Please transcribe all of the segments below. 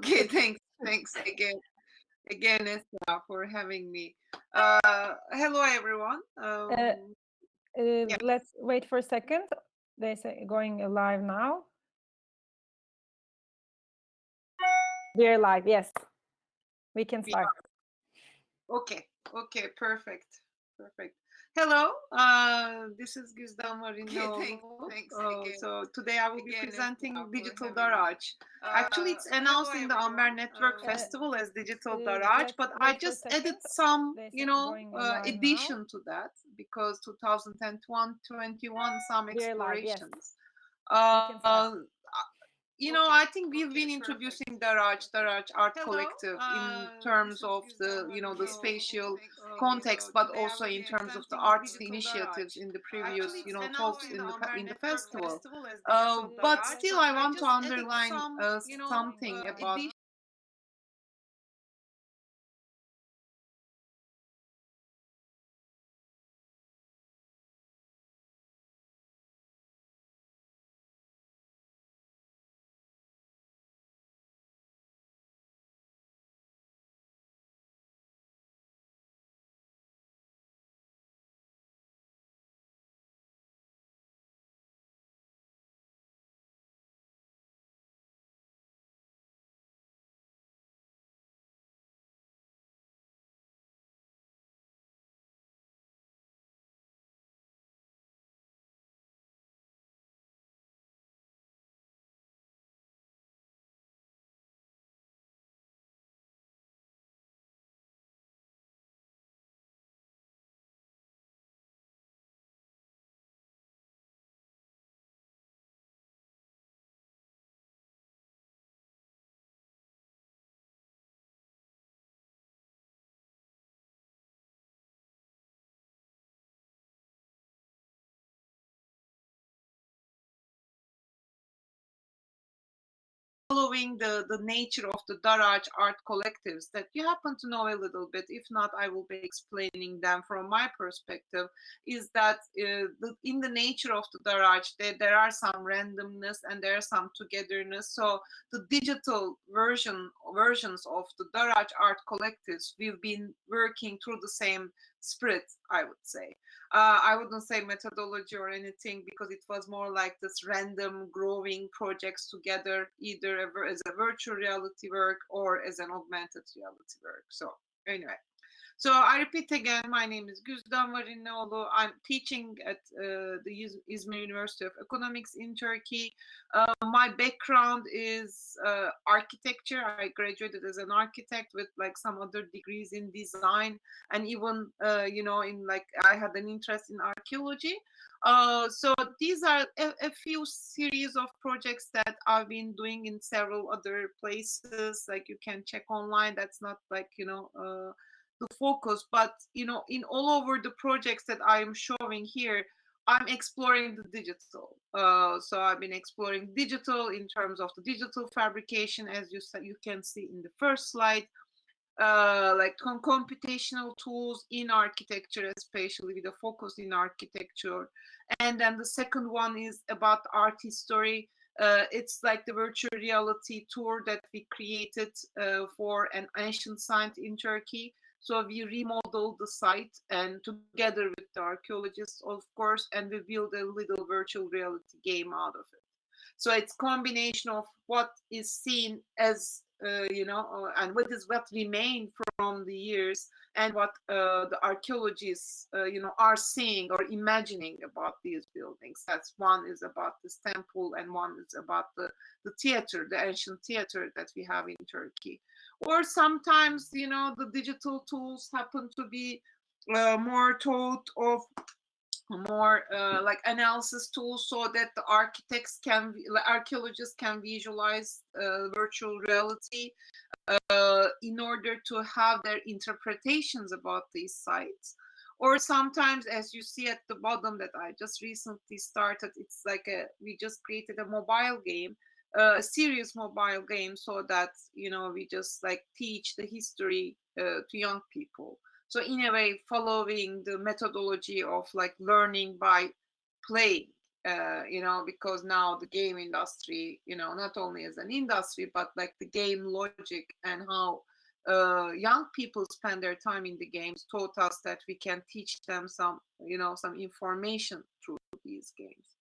Okay, thanks again, Esra, for having me. Hello, everyone. Yeah, Let's wait for a second. They say going live now. We're live. Yes, we can we start. okay, perfect. Hello, this is Güzden Varınlıoğlu. So today I will be presenting Digital Darağaç. Actually, it's announced in the Amber Network Festival as Digital Darağaç, but I Wait for a just second. added some, They say going live addition now. to that because 2021 some We're live. Yes, explorations. we can start. Uh, I think we've been introducing Darağaç Art Collective in terms of the spatial context, but also in terms of the arts initiatives in the previous, talks in the festival. But still, I want to underline something about following the nature of the Daraj art collectives that you happen to know a little bit. If not, I will be explaining them from my perspective. Is that in the nature of the Daraj, there are some randomness and there are some togetherness. So the digital versions of the Daraj art collectives, we've been working through the same spirit, I would say. I wouldn't say methodology or anything because it was more like this random growing projects together, either as a virtual reality work or as an augmented reality work. So anyway, so I repeat again, my name is Güzden Varınlıoğlu. I'm teaching at the İzmir University of Economics in Turkey. My background is architecture. I graduated as an architect with like some other degrees in design, and even in like I had an interest in archaeology. So these are a few series of projects that I've been doing in several other places. Like you can check online. That's not like the focus, but in all over the projects that I am showing here, I'm exploring the digital. So I've been exploring digital in terms of the digital fabrication, as you can see in the first slide, like computational tools in architecture, especially with a focus in architecture. And then the second one is about art history. It's like the virtual reality tour that we created for an ancient site in Turkey. So we remodeled the site and together with the archaeologists, of course, and we built a little virtual reality game out of it. So it's combination of what is seen as and what remained from the years and what the archaeologists are seeing or imagining about these buildings. That's one is about this temple and one is about the theater, the ancient theater that we have in Turkey. Or sometimes the digital tools happen to be more thought of more like analysis tools so that the archaeologists can visualize virtual reality in order to have their interpretations about these sites. Or sometimes, as you see at the bottom that I just recently started, it's like we just created a mobile game, a serious mobile game, so that we just like teach the history to young people. So in a way, following the methodology of like learning by playing. because now the game industry, not only as an industry, but like the game logic and how young people spend their time in the games taught us that we can teach them some information through these games.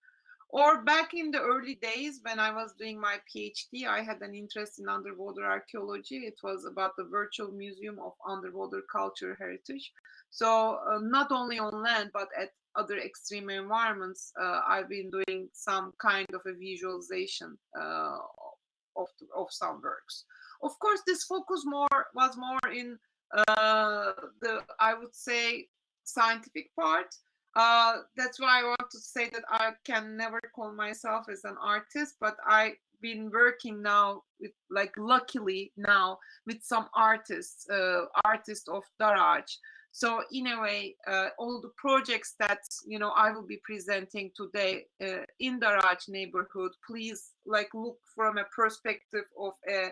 Or back in the early days when I was doing my PhD, I had an interest in underwater archaeology. It was about the virtual museum of underwater culture heritage. So not only on land, but at other extreme environments, I've been doing some kind of a visualization of some works. Of course, this focus was more in the, I would say, scientific part. That's why I want to say that I can never call myself as an artist, but I've been working now with, like, luckily now with some artists of Darağaç. So in a way, all the projects that I will be presenting today in Darağaç neighborhood, please like look from a perspective of a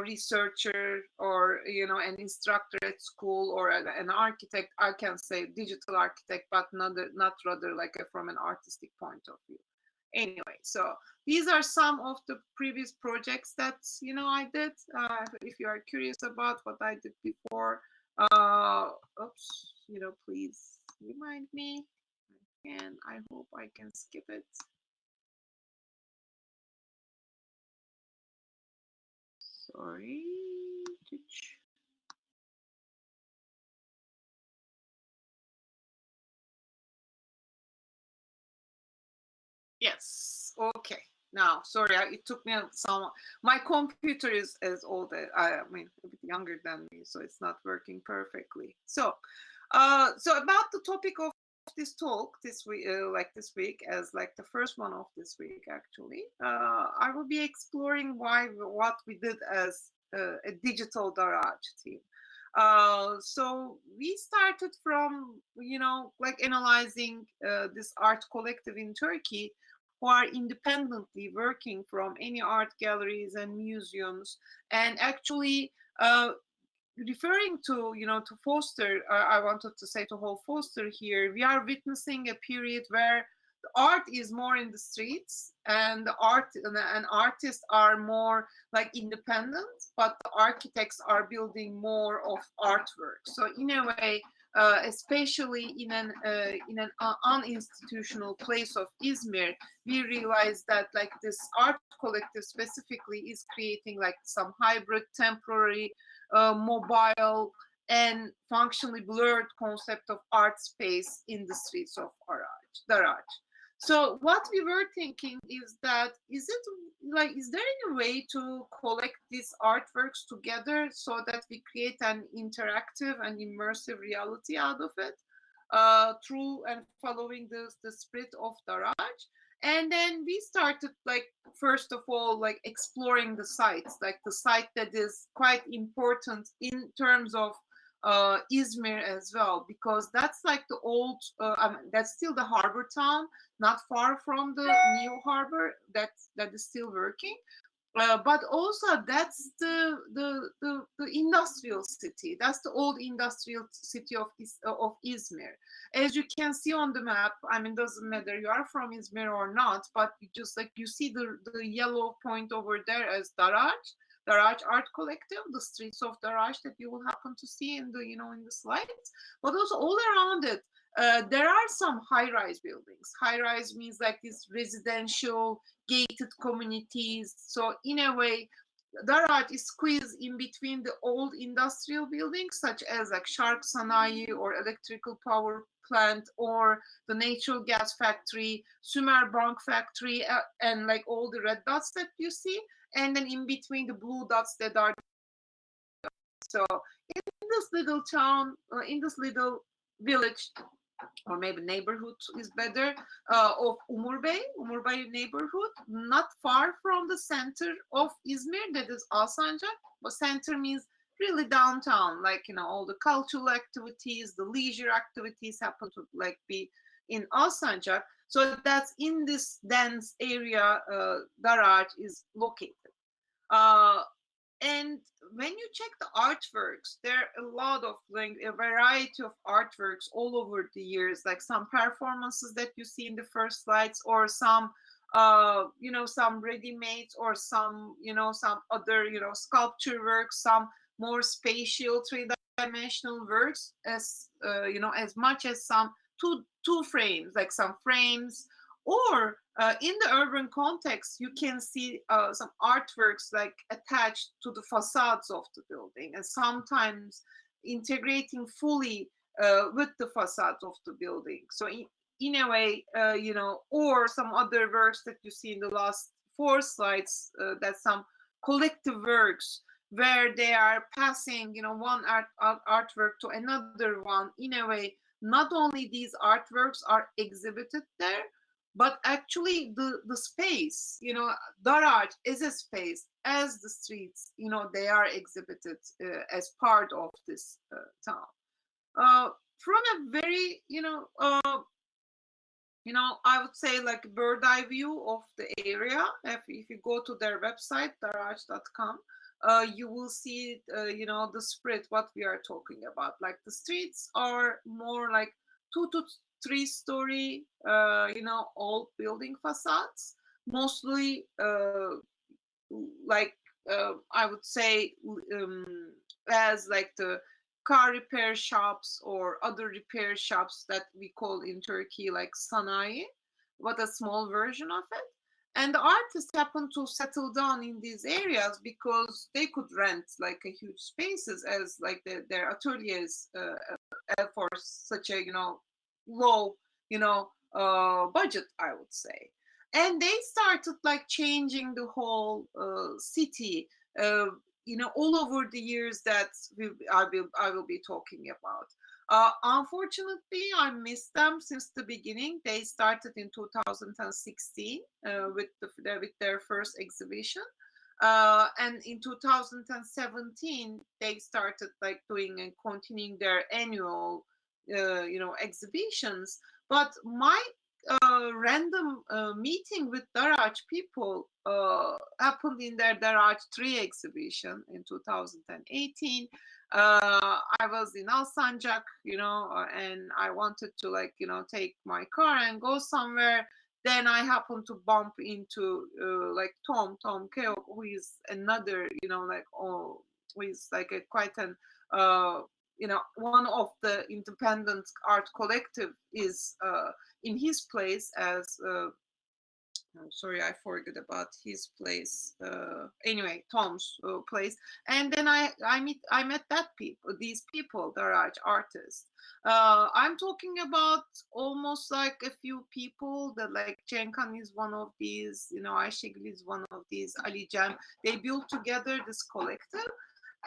researcher or an instructor at school, or an architect. I can say digital architect, but not rather like from an artistic point of view. Anyway, so these are some of the previous projects that I did. If you are curious about what I did before, oops, please remind me, and I hope I can skip it. Sorry. Yes. Okay. Now, sorry, it took me some. My computer is as old as, I mean, a bit younger than me, so it's not working perfectly. So, about the topic of this talk this week, this week, as like the first one of this week, actually, I will be exploring what we did as a digital Darağaç team. So we started from like analyzing this art collective in Turkey, who are independently working from any art galleries and museums, and actually referring to to Foster. I wanted to say to whole Foster here, we are witnessing a period where the art is more in the streets, and the art and artists are more like independent, but the architects are building more of artwork. So in a way, especially in an uninstitutional place of Izmir, we realize that like this art collective specifically is creating like some hybrid, temporary, mobile, and functionally blurred concept of art space in the streets of Darağaç. So what we were thinking is that, is there any way to collect these artworks together so that we create an interactive and immersive reality out of it, through and following the spirit of Darağaç? And then we started, like, first of all, like exploring the sites, like the site that is quite important in terms of Izmir as well, because that's like the old, that's still the harbor town, not far from the new harbor that is still working. But also that's the industrial city. That's the old industrial city of Izmir. As you can see on the map, I mean, doesn't matter you are from Izmir or not, but you see the yellow point over there as Darağaç Art Collective, the streets of Darağaç that you will happen to see in the in the slides. But also all around it, there are some high-rise buildings. High-rise means like these residential gated communities. So in a way, Darağaç is squeezed in between the old industrial buildings, such as like Shark Sanayi or electrical power plant or the natural gas factory, Sümer Bank factory, and like all the red dots that you see. And then in between the blue dots that are. So in this little town, in this little village, or maybe neighborhood is better, of Umurbey Neighborhood, not far from the center of Izmir, that is Alsancak. But center means really downtown, like all the cultural activities, the leisure activities happen to like be in Alsancak. So that's in this dense area Darağaç is located. And when you check the artworks, there are a lot of, like, a variety of artworks all over the years, like some performances that you see in the first slides, or some some ready-mades, or some some other sculpture works, some more spatial three-dimensional works, as much as some two frames, like some frames. Or in the urban context, you can see some artworks like attached to the facades of the building, and sometimes integrating fully with the facades of the building. So in a way, or some other works that you see in the last four slides, that some collective works where they are passing, one artwork to another one. In a way, not only these artworks are exhibited there, but actually the space, Darağaç is a space, as the streets, they are exhibited as part of this town. From a very I would say, like, bird eye view of the area. If you go to their website, darağaç.com, you will see the spread what we are talking about. Like, the streets are more like 2 to 3 story old building facades, mostly like I would say, as like the car repair shops or other repair shops that we call in Turkey like sanayi, but a small version of it. And the artists happen to settle down in these areas because they could rent like a huge spaces as like their ateliers for such a low budget, I would say. And they started like changing the whole city, all over the years that I will be talking about. Unfortunately, I missed them since the beginning. They started in 2016 with their first exhibition, and in 2017 they started like doing and continuing their annual, exhibitions. But my random meeting with Darağaç people happened in their Darağaç 3 exhibition in 2018. I was in Alsancak, and I wanted to like, take my car and go somewhere. Then I happened to bump into like Tom Keo, who is another, who is like a quite an one of the independent art collective is in his place as sorry, I forget about his place. Anyway, Tom's place. And then I met these people, Darağaç artists. I'm talking about almost like a few people that, like, Cenkan is one of these, Ayşegül is one of these, Ali Cem. They built together this collective.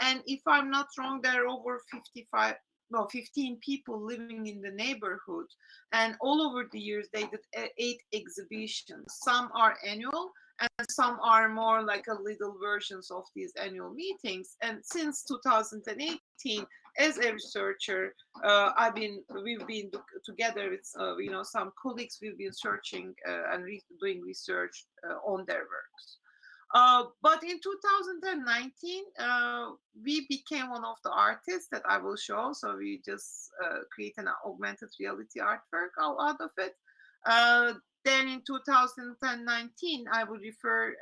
And if I'm not wrong, there are over 15 people living in the neighborhood. And all over the years, they did 8 exhibitions. Some are annual, and some are more like a little versions of these annual meetings. And since 2018, as a researcher, we've been together with some colleagues. We've been searching and doing research on their works. But in 2019, we became one of the artists that I will show. So we just create an augmented reality artwork out of it. Then in 2019, I will refer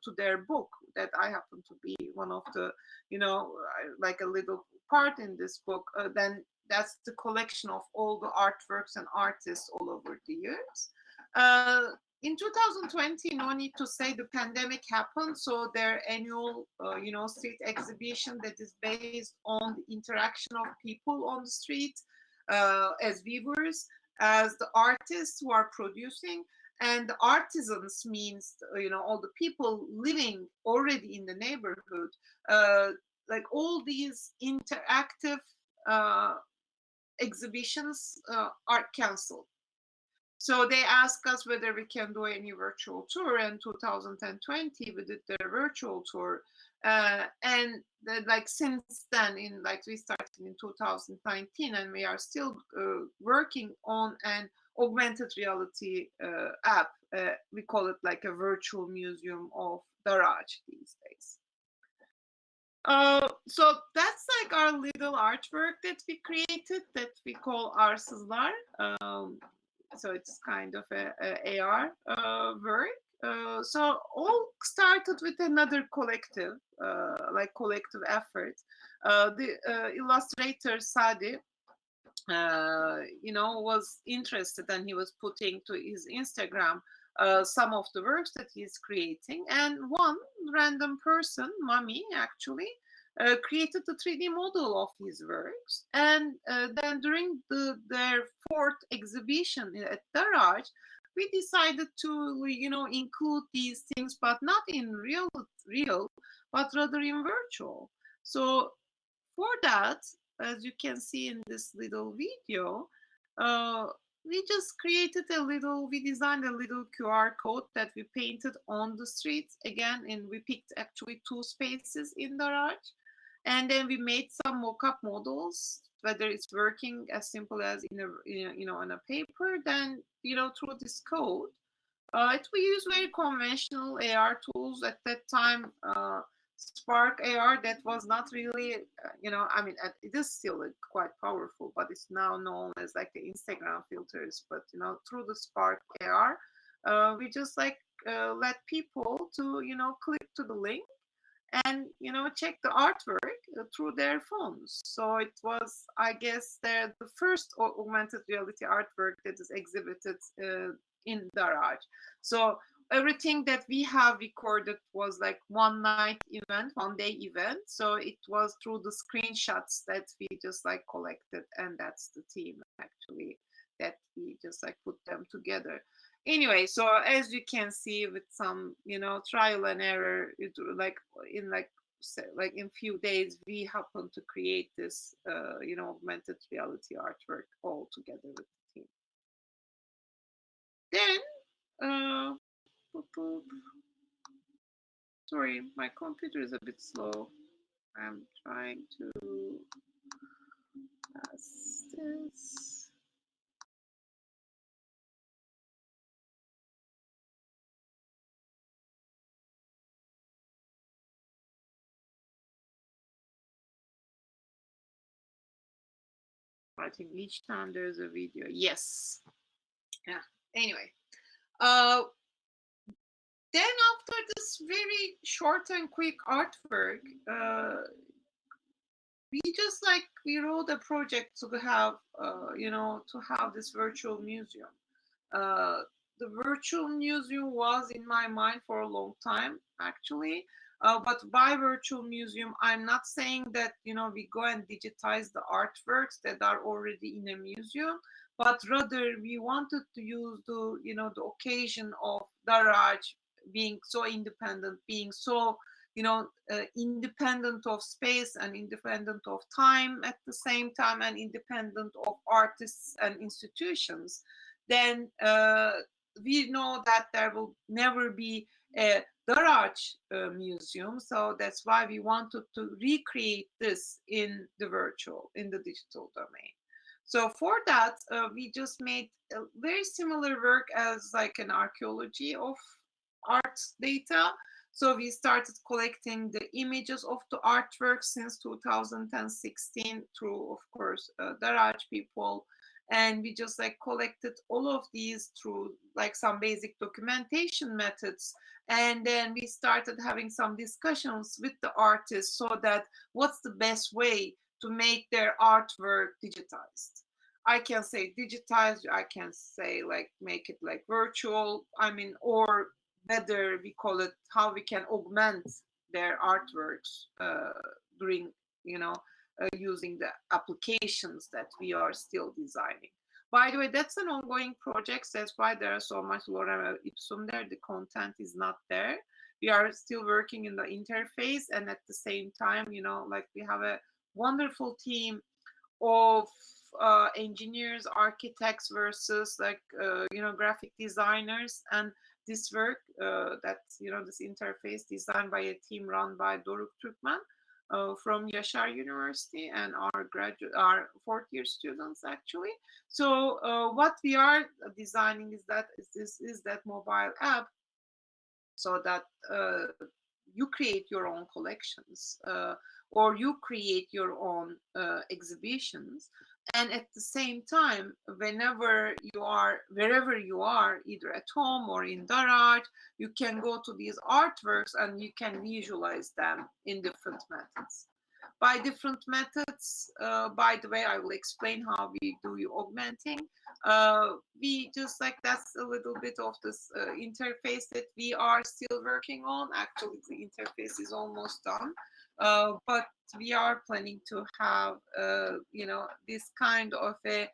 to their book that I happen to be one of the, like a little part in this book. Then that's the collection of all the artworks and artists all over the years. In 2020, no need to say, the pandemic happened, so their annual, street exhibition that is based on the interaction of people on the street as viewers, as the artists who are producing, and the artisans means, all the people living already in the neighborhood. Like all these interactive exhibitions are canceled. So they asked us whether we can do any virtual tour. In 2020, we did their virtual tour. And like since then, we started in 2019, and we are still working on an augmented reality app. We call it like a virtual museum of Darağaç these days. So that's like our little artwork that we created that we call arsızlar. So it's kind of a AR work. So all started with another collective, like collective effort. The illustrator Sadi, was interested, and he was putting to his Instagram some of the works that he's creating. And one random person, Mami, actually, created the 3D model of his works. And then during their fourth exhibition at Darağaç, we decided to, include these things, but not in real, but rather in virtual. So for that, as you can see in this little video, uh, we designed a little QR code that we painted on the streets again, and we picked actually 2 spaces in Darağaç. And then we made some mock-up models, whether it's working as simple as on a paper, then, through this code. We use very conventional AR tools at that time. Spark AR, that was not really, it is still quite powerful, but it's now known as like the Instagram filters. But through the Spark AR, we just let people to click to the link and check the artwork through their phones. So it was, I guess, the first augmented reality artwork that is exhibited in Darağaç. So everything that we have recorded was like one day event. So it was through the screenshots that we just collected, and that's the team actually that we just put them together. Anyway, so as you can see, with some trial and error, in few days we happened to create this augmented reality artwork all together with the team. Then sorry, my computer is a bit slow. I'm trying to pass this. I think each time there's a video. Yes. Yeah. Anyway. Then after this very short and quick artwork, we wrote a project to have this virtual museum. The virtual museum was in my mind for a long time, actually. But by virtual museum, I'm not saying that we go and digitize the artworks that are already in a museum, but rather we wanted to use the occasion of Darağaç being so independent, being so independent of space and independent of time at the same time, and independent of artists and institutions. Then we know that there will never be a Darağaç museum, so that's why we wanted to recreate this in the digital domain. So for that, we just made a very similar work as like an archaeology of art data. So we started collecting the images of the artwork since 2016 through, of course, Darağaç people. And we just collected all of these through some basic documentation methods. And then we started having some discussions with the artists, so that what's the best way to make their artwork digitized. I can say digitized, I can say make it virtual, or whether we call it how we can augment their artworks during using the applications that we are still designing. By the way, that's an ongoing project. That's why there are so much lorem ipsum there. The content is not there. We are still working in the interface, and at the same time, we have a wonderful team of engineers, architects versus graphic designers. And this work, this interface designed by a team run by Doruk Türkmen from Yaşar University, and our fourth year students actually. So what we are designing is that mobile app, so that you create your own collections, or you create your own exhibitions. And at the same time, wherever you are, either at home or in Darağaç, you can go to these artworks and you can visualize them in different methods. By different methods, by the way, I will explain how we do augmenting. We just like, that's a little bit of this interface that we are still working on. Actually, the interface is almost done, but we are planning to have this kind of a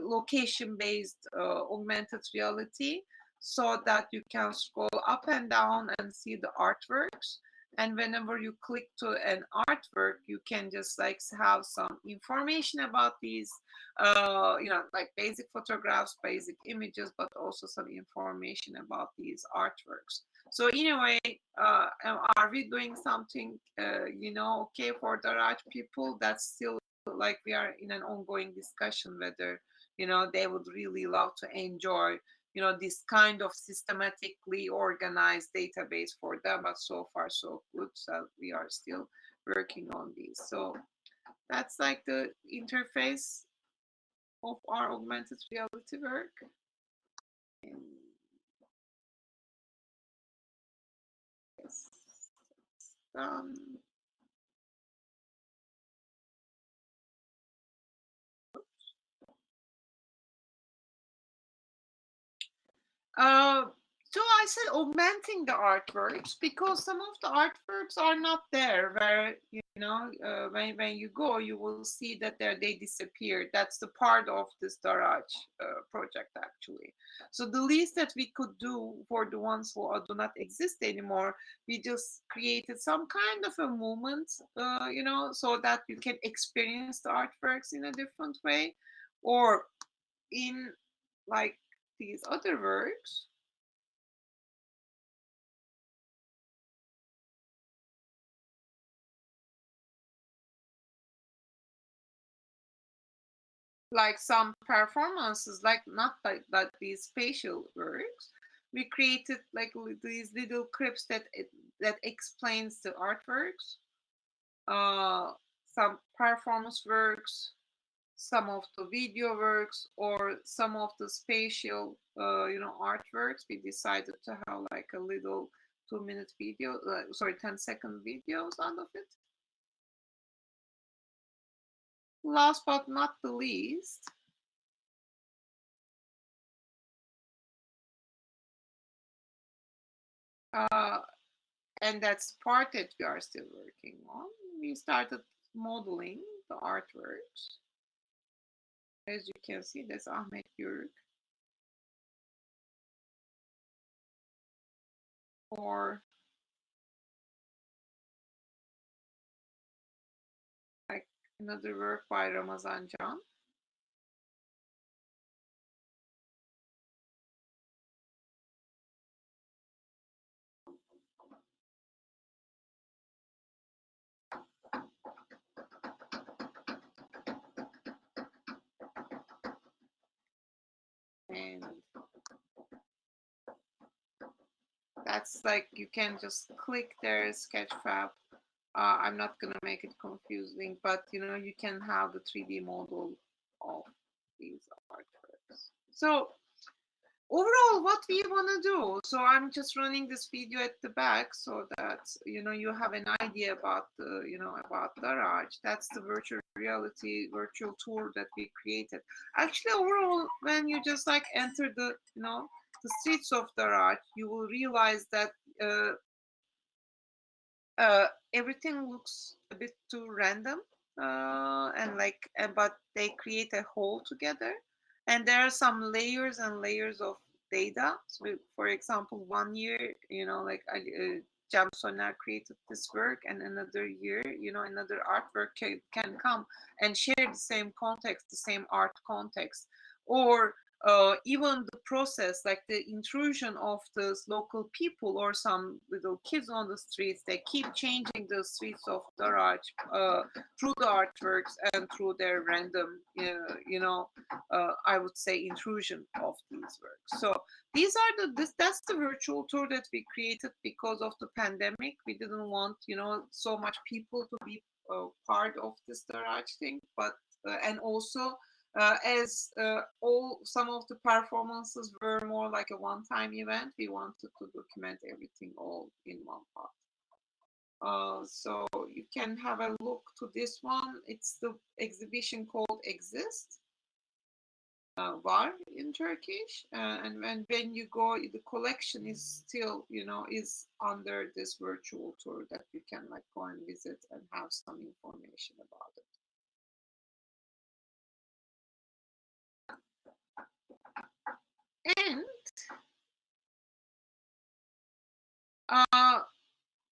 location-based augmented reality, so that you can scroll up and down and see the artworks. And whenever you click to an artwork, you can just like have some information about these, like basic photographs, basic images, but also some information about these artworks. So in a way, are we doing something, okay for Darağaç people? That's still like we are in an ongoing discussion whether, they would really love to enjoy, this kind of systematically organized database for them. But so far so good, so we are still working on these. So that's like the interface of our augmented reality work. And yes, done. So I said augmenting the artworks because some of the artworks are not there. Where when you go, you will see that they disappeared. That's the part of this Darağaç project actually. So the least that we could do for the ones who do not exist anymore, we just created some kind of a movement, so that you can experience the artworks in a different way, or in like these other works. Like some performances, like not like these spatial works, we created like these little clips that explains the artworks, some performance works, some of the video works, or some of the spatial artworks. We decided to have like a little 2-minute video, 10-second videos out of it. Last but not the least, and that's part that we are still working on, we started modeling the artworks. As you can see, that's Ahmet Yörük. Or like another work by Ramazan Can. And that's like, you can just click there, Sketchfab. I'm not gonna make it confusing, but you can have the 3D model of these artworks. So overall, what we want to do, so I'm just running this video at the back so that you have an idea about the about Darağaç. That's the virtual reality virtual tour that we created. Actually, overall, when you just like enter the the streets of Darağaç, you will realize that everything looks a bit too random, but they create a whole together, and there are some layers and layers of data. So for example, one year Cem Soner created this work, and another year another artwork can come and share the same context, the same art context. Or even the process, like the intrusion of the local people or some little kids on the streets, they keep changing the streets of Darağaç through the artworks and through their random, I would say, intrusion of these works. So these are that's the virtual tour that we created because of the pandemic. We didn't want, so much people to be part of this Darağaç thing, but and also as some of the performances were more like a one-time event, we wanted to document everything all in one part. So you can have a look to this one. It's the exhibition called Exist, Var in Turkish, and when you go, the collection is still, is under this virtual tour that you can like go and visit and have some information about it. And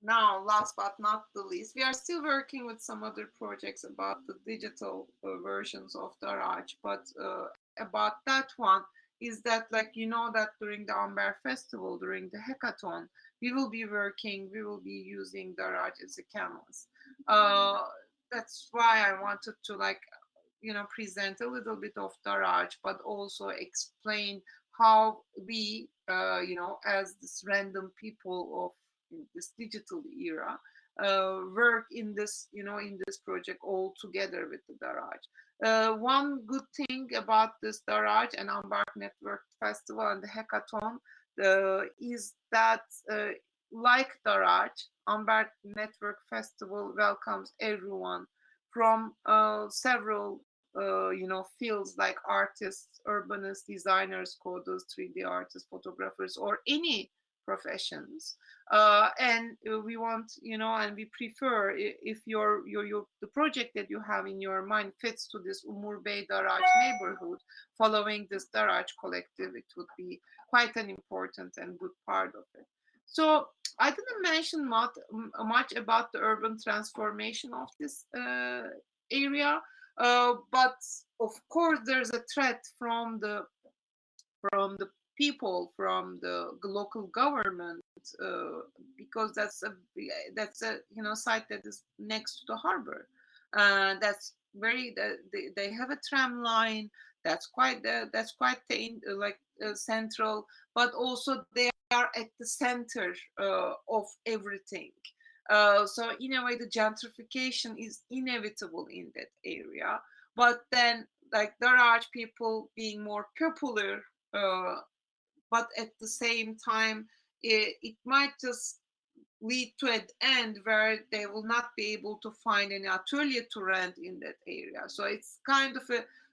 now, last but not the least, we are still working with some other projects about the digital versions of Darağaç, but about that one is that, like, that during the a'21 festival, during the hackathon, we will be using Darağaç as a canvas. That's why I wanted to, like, present a little bit of Darağaç, but also explain how we, as this random people of this digital era, work in this, in this project all together with the Darağaç. One good thing about this Darağaç and a'21 Network Festival and the hackathon is that, like Darağaç, a'21 Network Festival welcomes everyone from several fields like artists, urbanists, designers, coders, 3D artists, photographers, or any professions. And we want, and we prefer, if the project that you have in your mind fits to this Umurbey neighborhood, following this Darağaç Collective, it would be quite an important and good part of it. So I didn't mention much about the urban transformation of this area, but of course there's a threat from the people, from the local government, because that's a site that is next to the harbor. That's they have a tram line that's quite central, but also they are at the center of everything. So in a way, the gentrification is inevitable in that area. But then, like, Darağaç people being more popular, but at the same time, it might just lead to an end where they will not be able to find any atelier to rent in that area. So it's kind of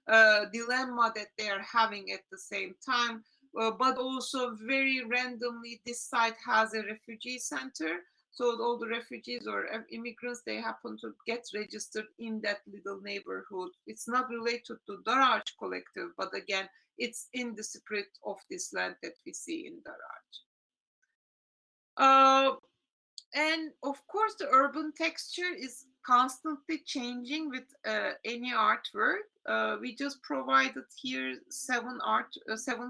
a dilemma that they are having at the same time. But also, very randomly, this site has a refugee center. So all the refugees or immigrants, they happen to get registered in that little neighborhood. It's not related to Darağaç Collective, but again, it's in the spirit of this land that we see in Darağaç. And of course, the urban texture is constantly changing with any artwork. We just provided here seven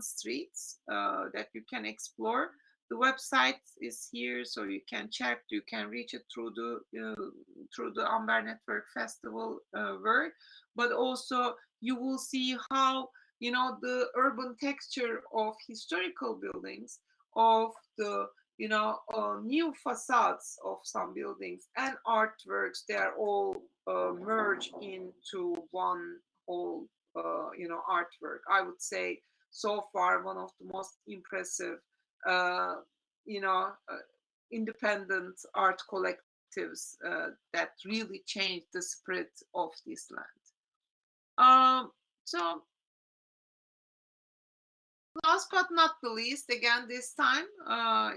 streets that you can explore. The website is here, so you can check. You can reach it through the a'21 Network Festival work, but also you will see how, the urban texture of historical buildings, of the new facades of some buildings and artworks, they are all merged into one whole artwork. I would say so far one of the most impressive independent art collectives that really changed the spirit of this land. So last but not the least, again this time,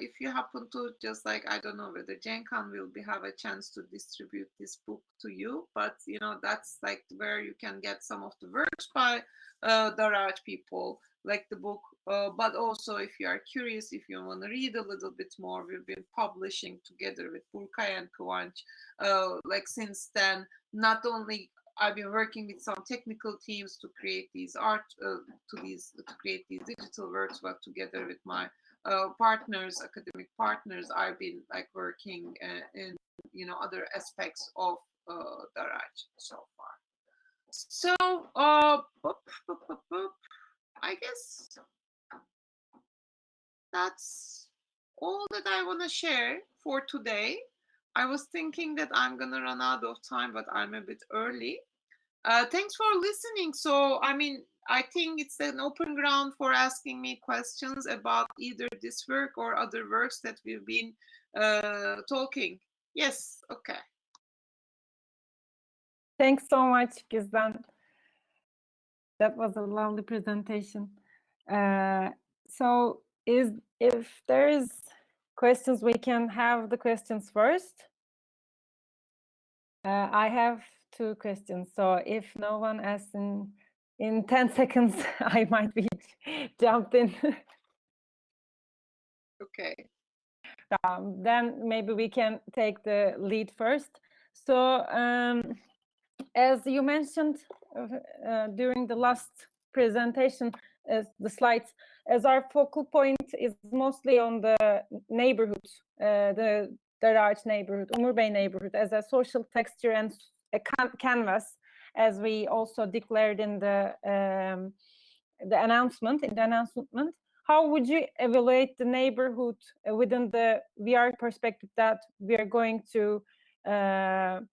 if you happen to just, like, I don't know whether Cenkan will have a chance to distribute this book to you, but that's like where you can get some of the works by Darağaç people, like the book, but also if you are curious, if you want to read a little bit more, we've been publishing together with Burkay and Kıvanç, like, since then, not only I've been working with some technical teams to create these create these digital works, but together with my partners, academic partners, I've been like working in other aspects of Darağaç so far. So I guess that's all that I want to share for today. I was thinking that I'm gonna run out of time, but I'm a bit early. Thanks for listening. So, I mean, I think it's an open ground for asking me questions about either this work or other works that we've been talking. Yes, okay. Thanks so much, Güzden. That was a lovely presentation. So if there is questions, we can have the questions first. I have 2 questions. So if no one asks in 10 seconds, I might be jumped in. Okay. Then maybe we can take the lead first. So as you mentioned during the last presentation, the slides, as our focal point is mostly on the neighborhood, the Darağaç neighborhood, Umurbey neighborhood, as a social texture and a canvas, as we also declared in the announcement. How would you evaluate the neighborhood within the VR perspective that we are going to do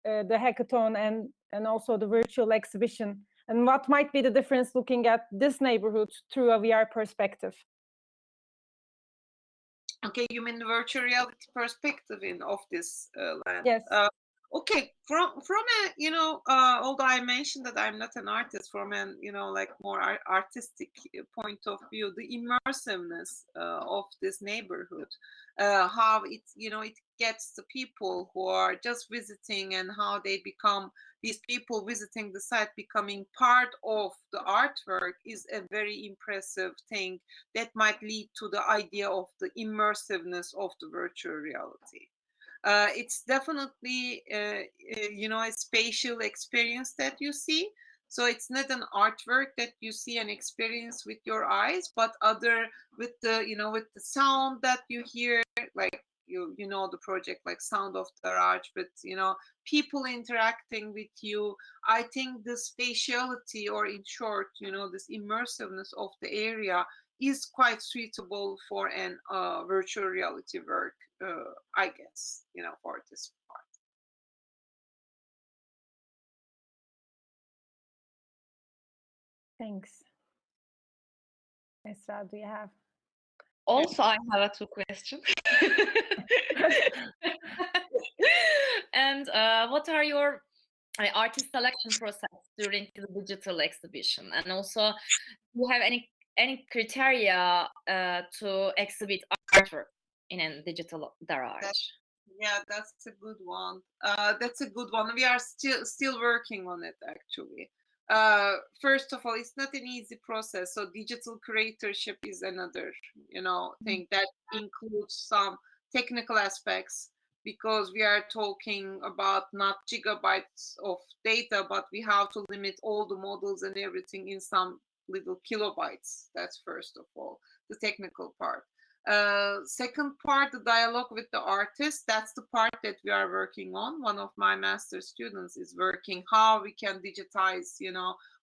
the hackathon and also the virtual exhibition? And what might be the difference looking at this neighborhood through a VR perspective? Okay, you mean the virtual reality perspective of this land? Yes. Okay, from a although I mentioned that I'm not an artist, from an like more artistic point of view, the immersiveness of this neighborhood, how it it gets the people who are just visiting, and how they become these people visiting the site becoming part of the artwork is a very impressive thing that might lead to the idea of the immersiveness of the virtual reality. It's definitely a spatial experience that you see. So it's not an artwork that you see and experience with your eyes, but other with the with the sound that you hear, like the project like Sound of Darağaç, with people interacting with you. I think the spatiality, or in short, this immersiveness of the area is quite suitable for an virtual reality work, I guess, for this part. Thanks. Esra, do you have? Also, I have 2 questions. And what are your artist selection process during the digital exhibition? And also, do you have any criteria to exhibit artwork in a digital Darağaç? Yeah, that's a good one. We are still working on it, actually. First of all, it's not an easy process. So digital curatorship is another, thing that includes some technical aspects, because we are talking about not gigabytes of data, but we have to limit all the models and everything in some little kilobytes. That's first of all, the technical part. Second part, the dialogue with the artist. That's the part that we are working on. One of my master students is working how we can digitize,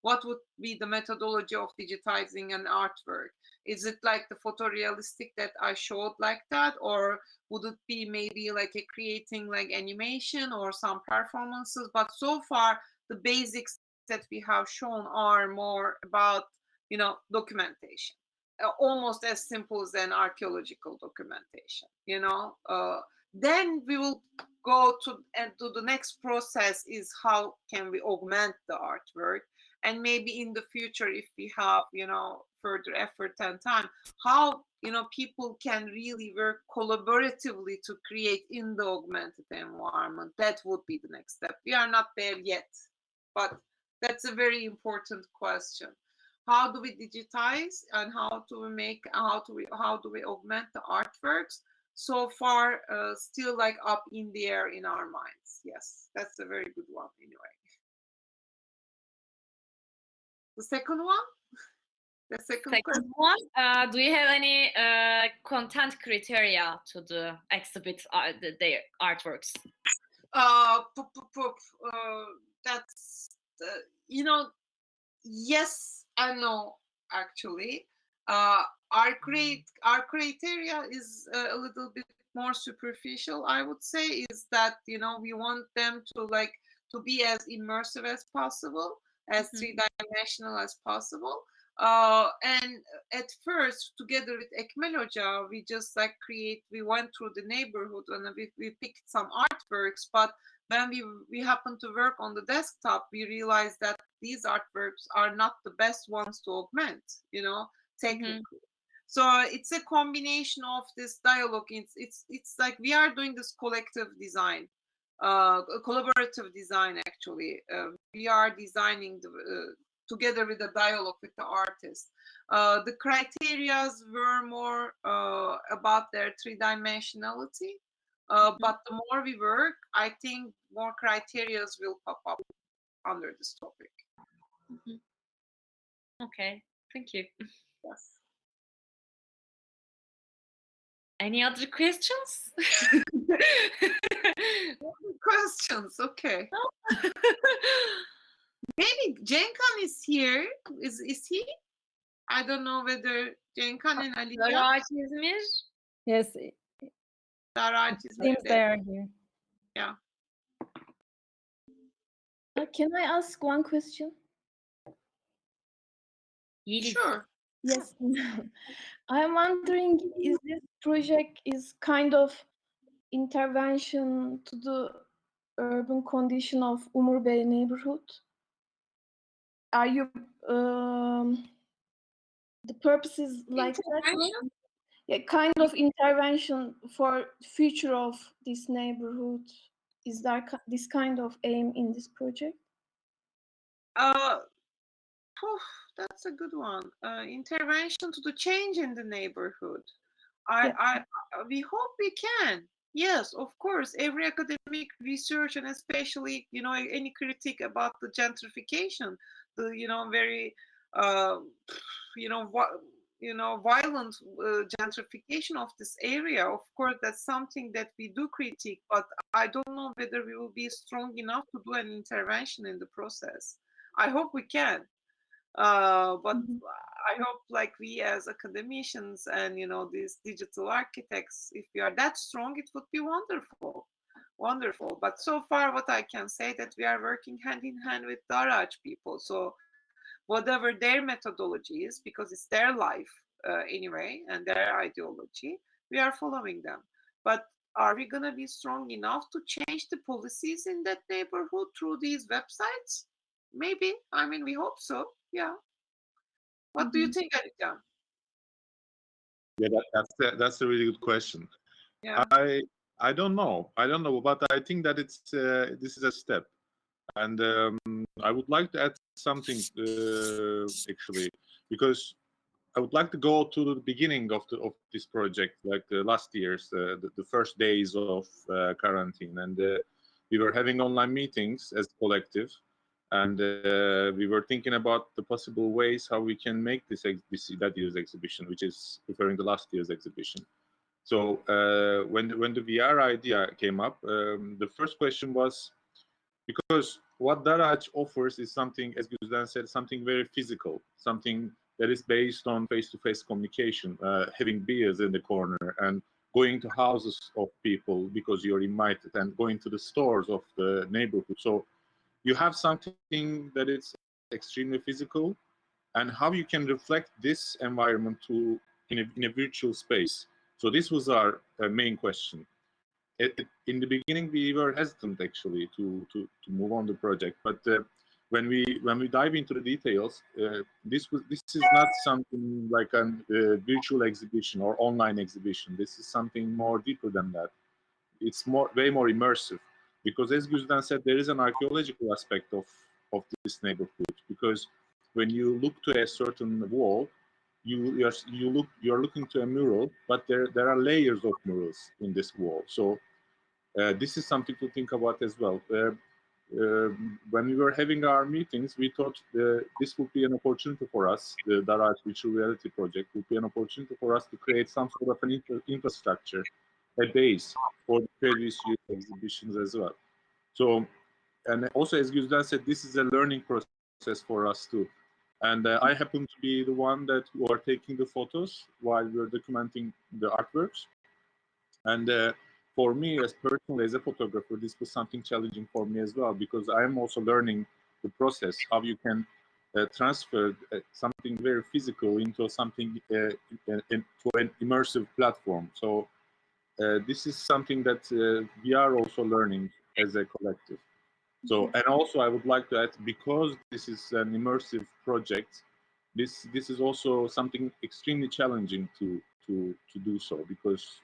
what would be the methodology of digitizing an artwork. Is it like the photorealistic that I showed like that, or would it be maybe like creating like animation or some performances? But so far, the basics that we have shown are more about, documentation. Almost as simple as an archaeological documentation. Then we will go to the next process, is how can we augment the artwork, and maybe in the future, if we have further effort and time, how people can really work collaboratively to create in the augmented environment. That would be the next step. We are not there yet, but that's a very important question. How do we digitize, and how do we augment the artworks? so far still like up in the air in our minds. Yes, that's a very good one anyway. The second one? The second question? one, do you have any content criteria to the exhibit their artworks? That's you know, yes and no, actually. Our criteria is a little bit more superficial, I would say, is that, you know, we want them to be as immersive as possible, as three-dimensional as possible. And at first, together with Ekmel Hoca, we just we went through the neighborhood and we picked some artworks, but when we happened to work on the desktop, we realized that these artworks are not the best ones to augment, you know, technically. So it's a combination of this dialogue. It's like we are doing this collective design, collaborative design. Actually, we are designing together with the dialogue with the artist. The criterias were more about their three-dimensionality. But the more we work, I think more criterias will pop up under this topic. Okay, thank you. Yes. Any other questions? Questions, okay. Maybe Cenkan is here. Is he? I don't know whether Cenkan and Aliya. Darağaç İzmir. Yes, Darağaç is seems they are here. Yeah. Can I ask one question? Sure. Yes. I'm wondering, is this project is kind of intervention to the urban condition of Umurbey neighborhood? Are you the purpose is like that? Yeah, kind of intervention for future of this neighborhood. Is there this kind of aim in this project? That's a good one. Intervention to the change in the neighborhood. We hope we can. Yes, of course. Every academic research, and especially, you know, any critique about the gentrification, the, you know, very violent gentrification of this area. Of course, that's something that we do critique, but I don't know whether we will be strong enough to do an intervention in the process. I hope we can. But I hope, like, we as academicians and, you know, these digital architects, if we are that strong, it would be wonderful. But so far, what I can say that we are working hand in hand with Darağaç people. So whatever their methodology is, because it's their life anyway, and their ideology, we are following them. But are we going to be strong enough to change the policies in that neighborhood through these websites? Maybe. I mean, we hope so. Yeah. What do you think, Aliya? Yeah, that's a really good question. Yeah. I don't know, but I think that it's this is a step, and I would like to add something actually, because I would like to go to the beginning of this project, like the last year's the first days of quarantine, and we were having online meetings as a collective, and we were thinking about the possible ways how we can make that year's exhibition, which is referring to last year's exhibition. So when the VR idea came up, the first question was, because what Darağaç offers is something, as Güzden said, something very physical, something that is based on face-to-face communication, having beers in the corner and going to houses of people because you're invited, and going to the stores of the neighborhood. So you have something that is extremely physical, and how you can reflect this environment in a virtual space. So this was our main question. In the beginning, we were hesitant actually to move on the project, but when we dive into the details, this is not something like a virtual exhibition or online exhibition. This is something more deeper than that. It's way more immersive, because as Güzden said, there is an archaeological aspect of this neighborhood, because when you look to a certain wall, you're looking to a mural, but there are layers of murals in this wall. So this is something to think about as well. When we were having our meetings, we thought this would be an opportunity for us. The Darağaç Virtual Reality project would be an opportunity for us to create some sort of an infrastructure, a base for the previous year exhibitions as well. So, and also as Güzden said, this is a learning process for us too. And I happen to be the one that who are taking the photos while we're documenting the artworks. And for me, as personally as a photographer, this was something challenging for me as well, because I am also learning the process, how you can transfer something very physical into something into an immersive platform. So this is something that we are also learning as a collective. So, and also I would like to add, because this is an immersive project, this is also something extremely challenging to do so, because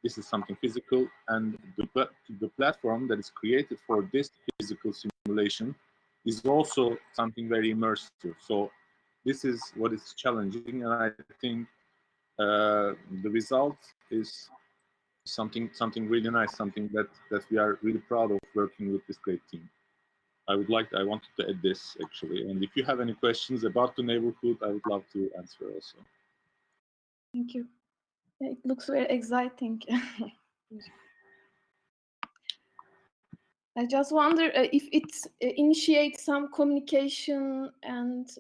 this is something physical, and the platform that is created for this physical simulation is also something very immersive. So this is what is challenging, and I think the result is something really nice, something that we are really proud of working with this great team. I wanted to add this actually, and if you have any questions about the neighborhood, I would love to answer also. Thank you. Yeah, it looks very exciting. I just wonder if it initiates some communication and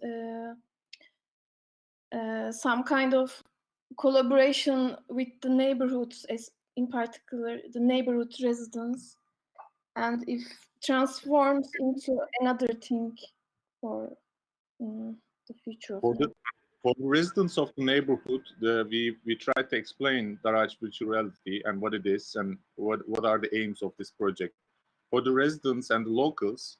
some kind of collaboration with the neighborhoods, as in particular the neighborhood residents, and if transforms into another thing for the future of For the residents of the neighborhood, we try to explain Darağaç Virtual Reality and what it is and what are the aims of this project. For the residents and the locals,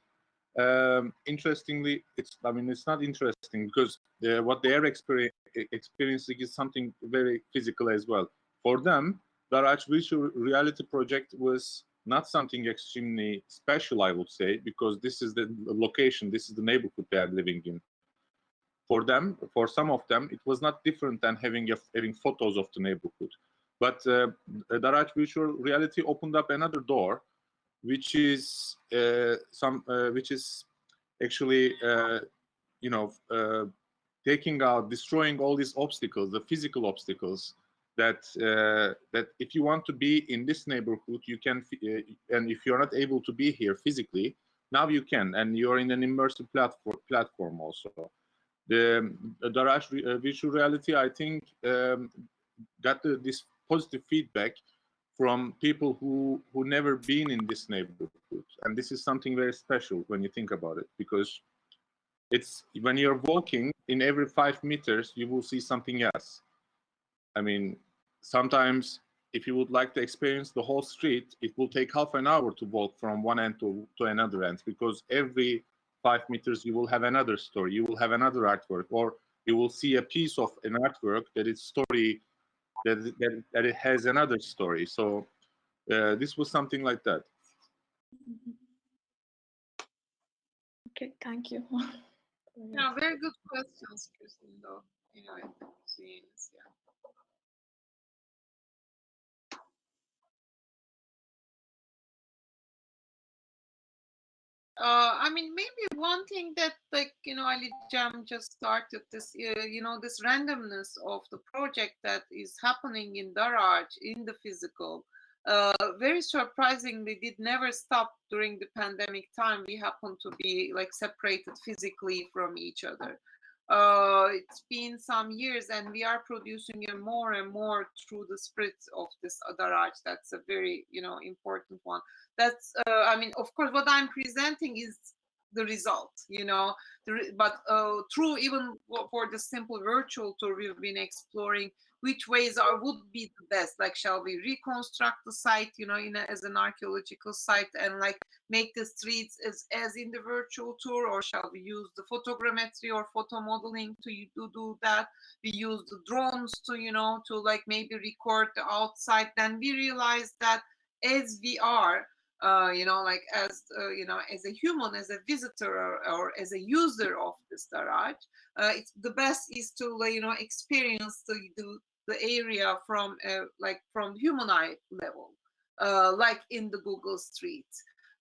interestingly, it's not interesting, because what they are experiencing is something very physical as well. For them, Darağaç Virtual Reality project was not something extremely special, I would say, because this is the location, this is the neighborhood they are living in. For them, for some of them, it was not different than having photos of the neighborhood. But Darağaç Virtual Reality opened up another door, which is actually destroying all these obstacles, the physical obstacles that if you want to be in this neighborhood, you can, and if you're not able to be here physically, now you can, and you're in an immersive platform also. The Darağaç Virtual Reality, I think, got this positive feedback from people who never been in this neighborhood, and this is something very special when you think about it, because it's when you're walking, in every 5 meters you will see something else. I mean, sometimes if you would like to experience the whole street, it will take half an hour to walk from one end to another end, because every 5 meters you will have another story, you will have another artwork, or you will see a piece of an artwork that is story that it has another story. So this was something like that. Okay, thank you. Yeah, very good questions, Güzden, though. Yeah, yeah. I mean, maybe one thing that, like, Ali Jam just started this, this randomness of the project that is happening in Darağaç, in the physical, very surprisingly did never stop during the pandemic time. We happen to be like separated physically from each other. It's been some years, and we are producing more and more through the spirit of this Darağaç. That's a very, important one. That's, I mean, of course, what I'm presenting is the result, but through even for the simple virtual tour, we've been exploring which ways would be the best. Like, shall we reconstruct the site, as an archaeological site, and like make the streets as in the virtual tour, or shall we use the photogrammetry or photo modeling to do that? We use the drones to, to like maybe record the outside. Then we realized that as we are like as as a human, as a visitor, or as a user of this Darağaç, it's the best is to experience the area from from human eye level, like in the Google Street.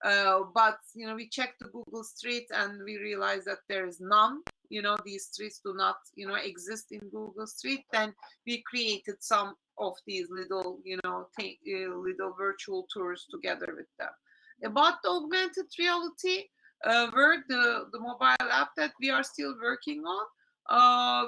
But we checked the Google Street and we realized that there is none. These streets do not exist in Google Street. Then we created some of these little little virtual tours together with them. About the augmented reality work, the mobile app that we are still working on,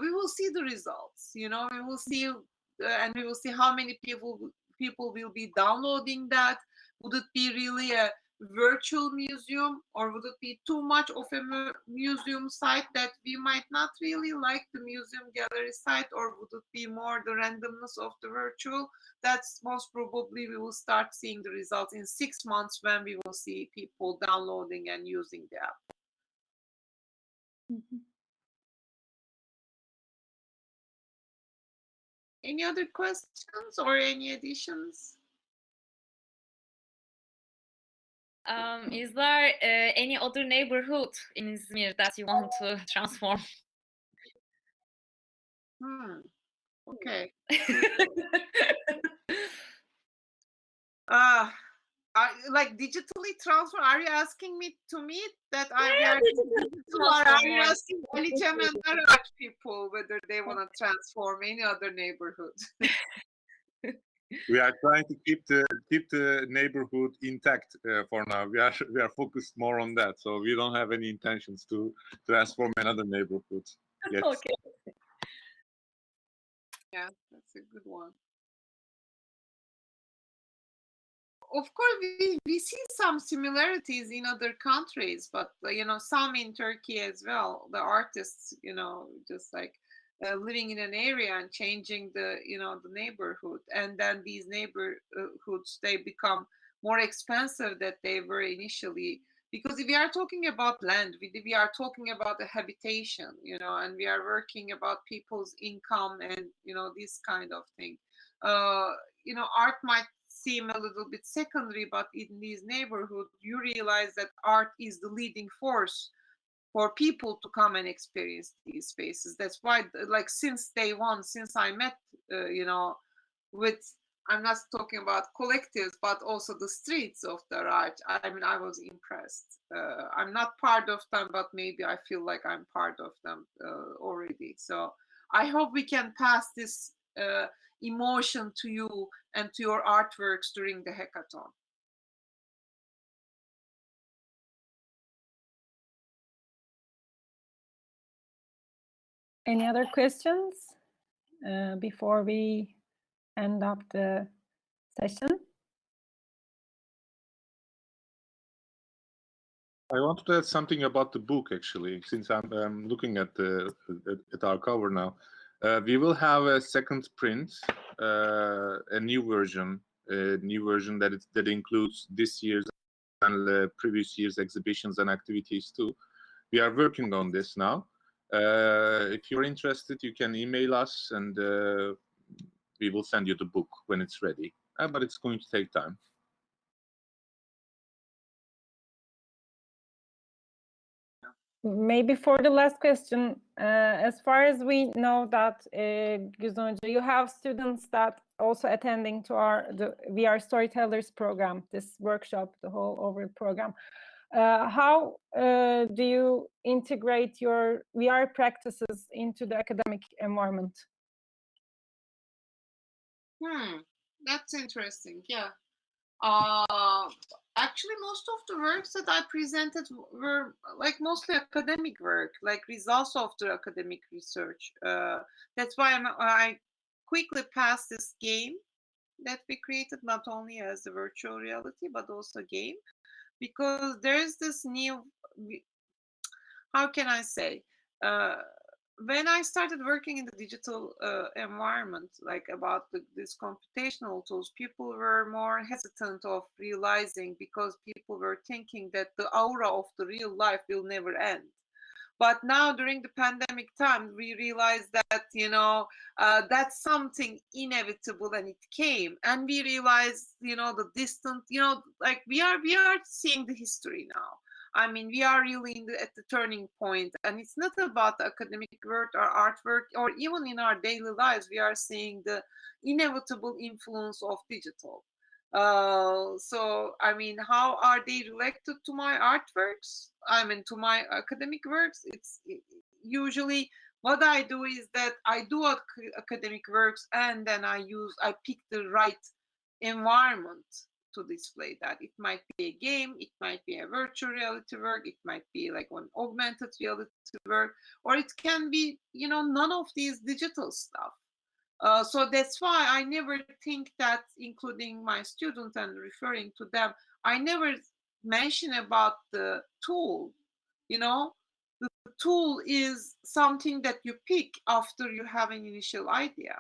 we will see the results. We will see, and we will see how many people will be downloading that. Would it be really a virtual museum, or would it be too much of a museum site that we might not really like the museum gallery site, or would it be more the randomness of the virtual? That's most probably we will start seeing the results in 6 months, when we will see people downloading and using the app. Mhm. Any other questions or any additions? Is there any other neighborhood in Izmir that you want to transform? Okay. Like digitally transfer? Are you asking me that we are digital, or are you asking Aliçem and Darağaç people whether they want to transform any other neighborhood? We are trying to keep the neighborhood intact for now. We are focused more on that, so we don't have any intentions to transform another neighborhood yet. Okay. Yeah, that's a good one. Of course, we see some similarities in other countries, but some in Turkey as well. The artists, just like living in an area and changing the the neighborhood, and then these neighborhoods, they become more expensive than they were initially, because if we are talking about land, we are talking about the habitation, and we are working about people's income and this kind of thing. Art might seem a little bit secondary, but in these neighborhoods, you realize that art is the leading force for people to come and experience these spaces. That's why, like, since day one, since I met, with, I'm not talking about collectives, but also the streets of Darağaç. I mean, I was impressed. I'm not part of them, but maybe I feel like I'm part of them already. So I hope we can pass this emotion to you and to your artworks during the hackathon. Any other questions before we end up the session? I wanted to add something about the book, actually, since I'm looking at our cover now. We will have a second print, a new version that includes this year's and previous year's exhibitions and activities too. We are working on this now. If you're interested, you can email us, and we will send you the book when it's ready. But it's going to take time. Maybe for the last question, as far as we know that, Güzden, you have students that also attending to the VR Storytellers program, this workshop, the whole overall program. How do you integrate your VR practices into the academic environment? That's interesting. Yeah. Actually, most of the works that I presented were like mostly academic work, like results of the academic research. That's why I quickly passed this game that we created, not only as a virtual reality, but also game, because there's this new, how can I say, when I started working in the digital environment, like about these computational tools, people were more hesitant of realizing, because people were thinking that the aura of the real life will never end. But now during the pandemic time, we realized that, that's something inevitable, and it came. And we realized, the distant, like we are seeing the history now. I mean, we are really at the turning point, and it's not about the academic work or artwork, or even in our daily lives, we are seeing the inevitable influence of digital. So I mean, how are they related to my artworks? I mean, to my academic works? Usually what I do is that I do academic works, and then I pick the right environment to display that. It might be a game, it might be a virtual reality work, it might be like an augmented reality work, or it can be, none of these digital stuff. So that's why I never think that, including my students and referring to them, I never mention about the tool. The tool is something that you pick after you have an initial idea.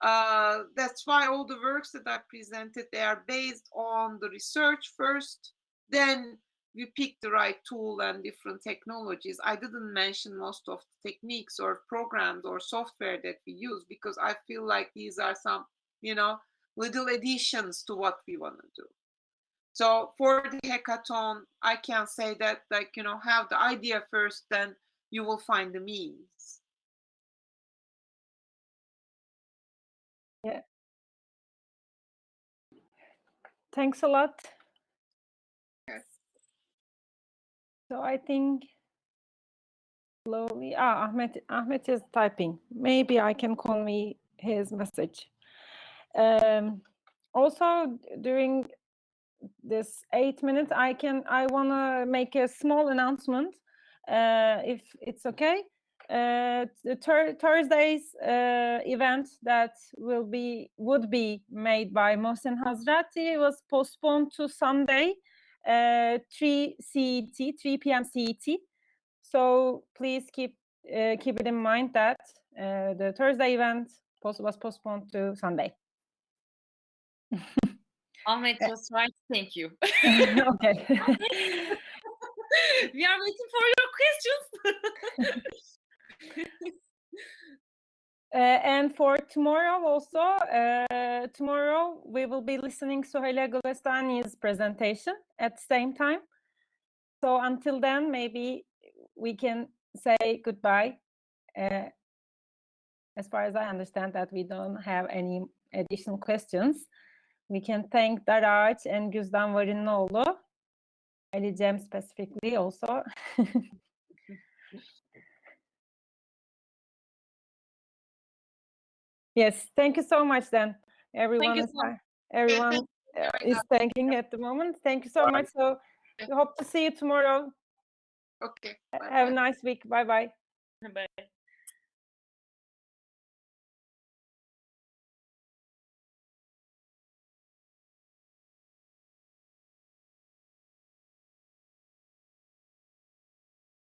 That's why all the works that I presented, they are based on the research first, then we pick the right tool and different technologies. I didn't mention most of the techniques or programs or software that we use, because I feel like these are some, little additions to what we want to do. So for the hackathon, I can say that, like, have the idea first, then you will find the means. Yeah. Thanks a lot. Okay. So I think slowly. Ahmet is typing. Maybe I can convey his message. Also, during this 8 minutes, I want to make a small announcement, if it's okay. The Thursday's event that would be made by Mohsen Hazrati was postponed to Sunday, 3 p.m. CET. So please keep it in mind that the Thursday event was postponed to Sunday. Ahmet was right. Thank you. Okay. We are waiting for your questions. And for tomorrow also, tomorrow we will be listening to Suheyla Golestani's presentation at the same time. So until then, maybe we can say goodbye. As far as I understand that we don't have any additional questions. We can thank Darağaç and Güzden Varınlıoğlu, Ali Cem specifically also. Yes, thank you so much then. Everyone is thanking at the moment. Thank you so much. So we hope to see you tomorrow. Okay. Have a nice week. Bye-bye. Bye.